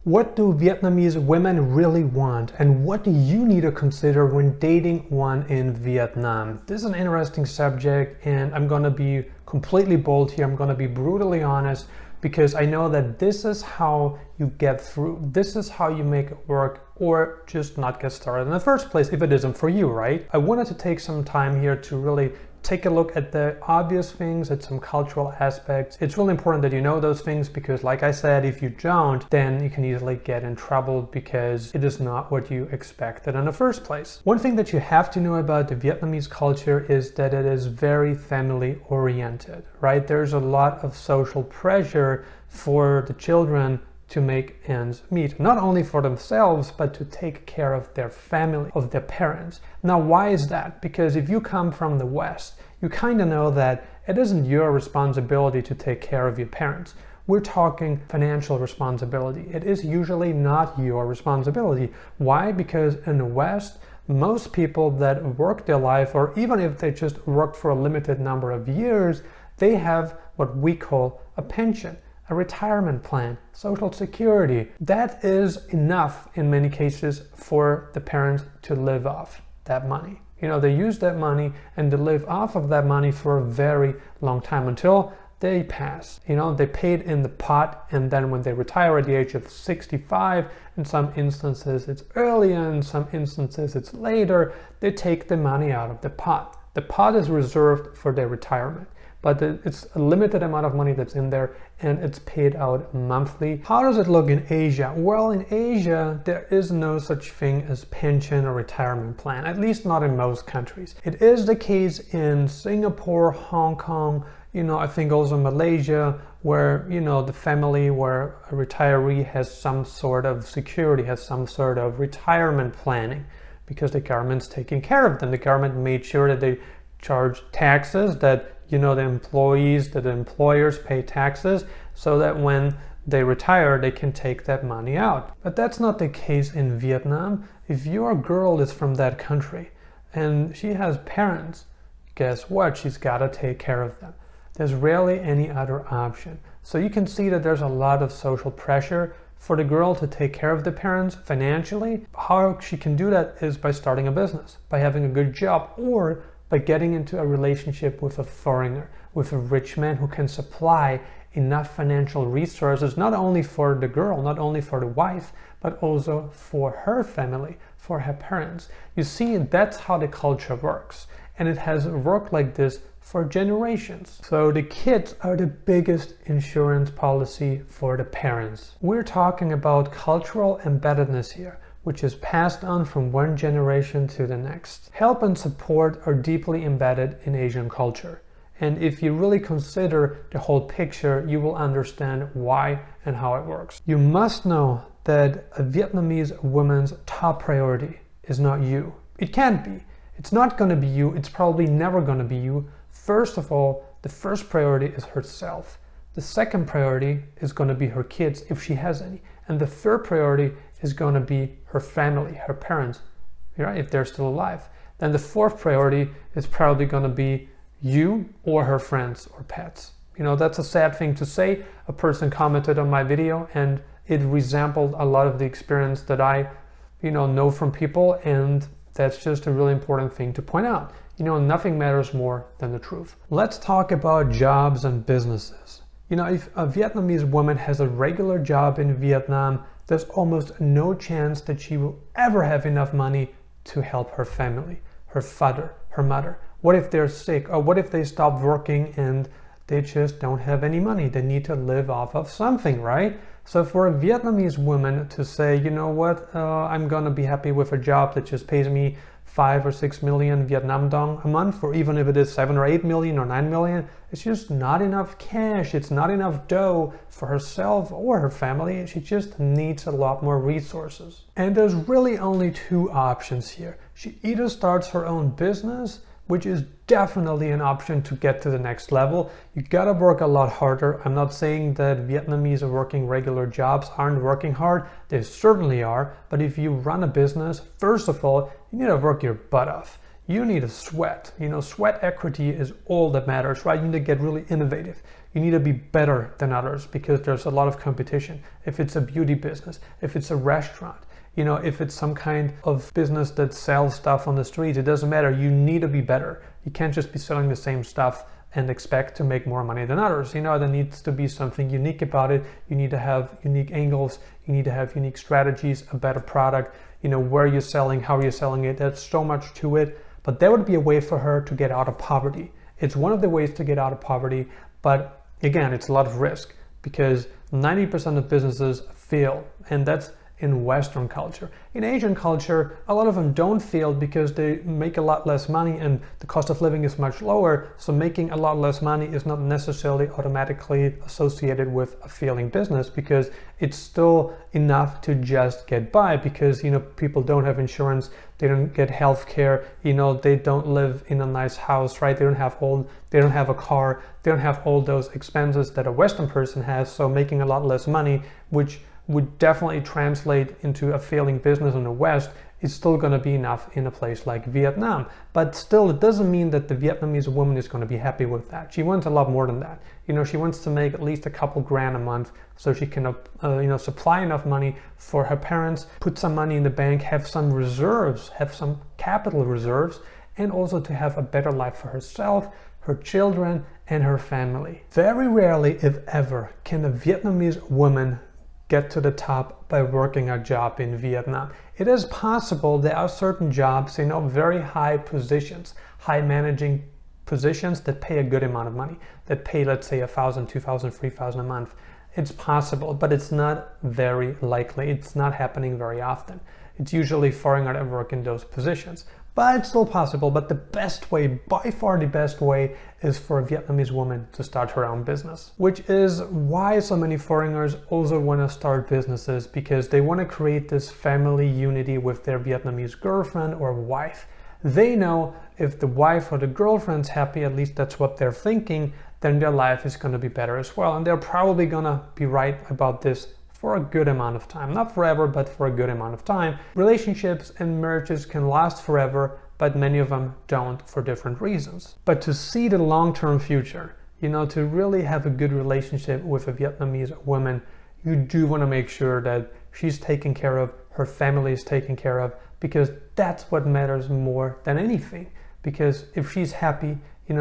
What do Vietnamese women really want, and what do you need to consider when dating one in Vietnam? This is an interesting subject, and I'm gonna be completely bold here. I'm gonna be brutally honest, because I know that this is how you get through. This is how you make it work, or just not get started in the first place if it isn't for you, right? I wanted to take some time here to really take a look at the obvious things, at some cultural aspects. It's really important that you know those things, because like I said, if you don't, then you can easily get in trouble because it is not what you expected in the first place. One thing that you have to know about the Vietnamese culture is that it is very family oriented, right? There's a lot of social pressure for the children to make ends meet, not only for themselves, but to take care of their family, of their parents. Now, why is that? Because if you come from the West, you kind of know that it isn't your responsibility to take care of your parents. We're talking financial responsibility. It is usually not your responsibility. Why? Because in the West, most people that work their life, or even if they just work for a limited number of years, they have what we call a pension, a retirement plan, social security. That is enough in many cases for the parents to live off that money. You know, they use that money and they live off of that money for a very long time until they pass. You know, they paid in the pot, and then when they retire at the age of 65, in some instances it's earlier, in some instances it's later, they take the money out of the pot. The pot is reserved for their retirement, but it's a limited amount of money that's in there, and it's paid out monthly. How does it look in Asia? Well, in Asia, there is no such thing as pension or retirement plan, at least not in most countries. It is the case in Singapore, Hong Kong, you know, I think also Malaysia, where, you know, the family, where a retiree has some sort of security, has some sort of retirement planning, because the government's taking care of them. The government made sure that they charge taxes, that, you know, the employees, that the employers pay taxes, so that when they retire, they can take that money out. But that's not the case in Vietnam. If your girl is from that country and she has parents, guess what? She's got to take care of them. There's rarely any other option. So you can see that there's a lot of social pressure for the girl to take care of the parents financially. How she can do that is by starting a business, by having a good job, or by getting into a relationship with a foreigner, with a rich man who can supply enough financial resources, not only for the girl, not only for the wife, but also for her family, for her parents. You see, that's how the culture works. And it has worked like this for generations. So the kids are the biggest insurance policy for the parents. We're talking about cultural embeddedness here, which is passed on from one generation to the next. Help and support are deeply embedded in Asian culture. And if you really consider the whole picture, you will understand why and how it works. You must know that a Vietnamese woman's top priority is not you. It can't be. It's not going to be you. It's probably never going to be you. First of all, the first priority is herself. The second priority is going to be her kids, if she has any. And the third priority is going to be her family, her parents, right, if they're still alive. Then the fourth priority is probably going to be you or her friends or pets. You know, that's a sad thing to say. A person commented on my video, and it resembled a lot of the experience that I, know from people, and that's just a really important thing to point out. You know, nothing matters more than the truth. Let's talk about jobs and businesses. You know, if a Vietnamese woman has a regular job in Vietnam, there's almost no chance that she will ever have enough money to help her family, her father, her mother. What if they're sick? Or what if they stop working and they just don't have any money? They need to live off of something, right? So for a Vietnamese woman to say, you know what, I'm gonna be happy with a job that just pays me 5 or 6 million Vietnam dong a month, or even if it is 7 or 8 million or 9 million, it's just not enough cash. It's not enough dough for herself or her family. She just needs a lot more resources. And there's really only two options here. She either starts her own business, which is definitely an option to get to the next level. You gotta work a lot harder. I'm not saying that Vietnamese are working regular jobs aren't working hard. They certainly are. But if you run a business, first of all, you need to work your butt off. You need to sweat. Sweat equity is all that matters, right? You need to get really innovative. you need to be better than others because there's a lot of competition. If it's a beauty business, if it's a restaurant, if it's some kind of business that sells stuff on the street, it doesn't matter. You need to be better. You can't just be selling the same stuff and expect to make more money than others. There needs to be something unique about it. You need to have unique angles. You need to have unique strategies, a better product, where you're selling, how you're selling it. There's so much to it, but that would be a way for her to get out of poverty. It's one of the ways to get out of poverty, but again, it's a lot of risk because 90% of businesses fail, and that's in Western culture. In Asian culture, a lot of them don't fail because they make a lot less money and the cost of living is much lower. So making a lot less money is not necessarily automatically associated with a failing business because it's still enough to just get by because, people don't have insurance, they don't get health care, they don't live in a nice house, right? They don't have a car, they don't have all those expenses that a Western person has. So making a lot less money, which would definitely translate into a failing business in the West, is still going to be enough in a place like Vietnam. But still, it doesn't mean that the Vietnamese woman is going to be happy with that. She wants a lot more than that. She wants to make at least a couple grand a month so she can, supply enough money for her parents, put some money in the bank, have some reserves, have some capital reserves, and also to have a better life for herself, her children, and her family. Very rarely, if ever, can a Vietnamese woman get to the top by working a job in Vietnam. It is possible. There are certain jobs, very high positions, high managing positions that pay a good amount of money, that pay, let's say, $1,000, $2,000, $3,000 a month. It's possible, but it's not very likely. It's not happening very often. It's usually foreigners that work in those positions. But it's still possible. But the best way, by far the best way, is for a Vietnamese woman to start her own business. Which is why so many foreigners also want to start businesses, because they want to create this family unity with their Vietnamese girlfriend or wife. They know if the wife or the girlfriend's happy, at least that's what they're thinking, then their life is going to be better as well. And they're probably going to be right about this for a good amount of time. Not forever, but for a good amount of time. Relationships and marriages can last forever, but many of them don't for different reasons. But to see the long-term future, to really have a good relationship with a Vietnamese woman, you do want to make sure that she's taken care of, her family is taken care of, because that's what matters more than anything. Because if she's happy,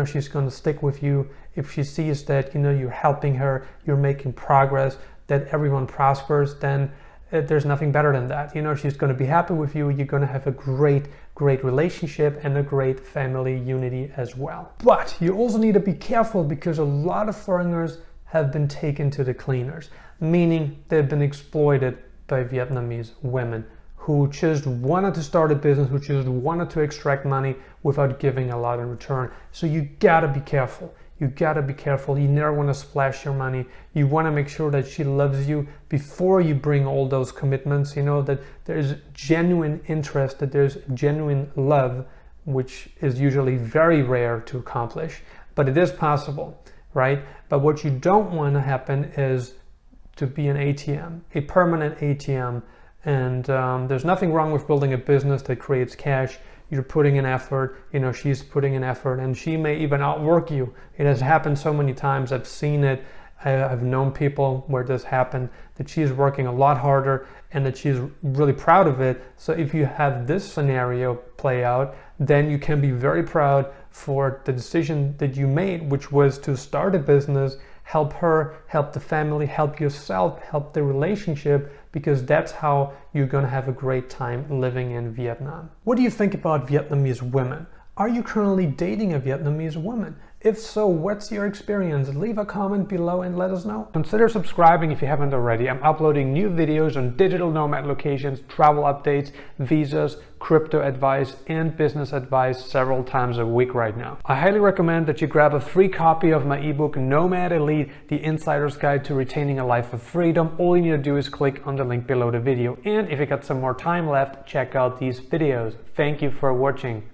she's going to stick with you. If she sees that, you're helping her, you're making progress, that everyone prospers, then there's nothing better than that. She's going to be happy with you. You're going to have a great relationship and a great family unity as well. But you also need to be careful because a lot of foreigners have been taken to the cleaners, meaning they've been exploited by Vietnamese women who just wanted to start a business, who just wanted to extract money without giving a lot in return. So you gotta be careful. You gotta be careful. You never want to splash your money. You want to make sure that she loves you before you bring all those commitments, that there's genuine interest, that there's genuine love, which is usually very rare to accomplish, but it is possible, right? But what you don't want to happen is to be an ATM, a permanent ATM. And there's nothing wrong with building a business that creates cash. You're putting in effort, she's putting in effort, and she may even outwork you. It has happened so many times. I've seen it. I've known people where this happened, that she's working a lot harder and that she's really proud of it. So if you have this scenario play out, then you can be very proud for the decision that you made, which was to start a business, help her, help the family, help yourself, help the relationship, because that's how you're going to have a great time living in Vietnam. What do you think about Vietnamese women? Are you currently dating a Vietnamese woman? If so, what's your experience? Leave a comment below and let us know. Consider subscribing if you haven't already. I'm uploading new videos on digital nomad locations, travel updates, visas, crypto advice, and business advice several times a week right now. I highly recommend that you grab a free copy of my ebook, Nomad Elite, the Insider's Guide to Retaining a Life of Freedom. All you need to do is click on the link below the video. And if you got some more time left, check out these videos. Thank you for watching.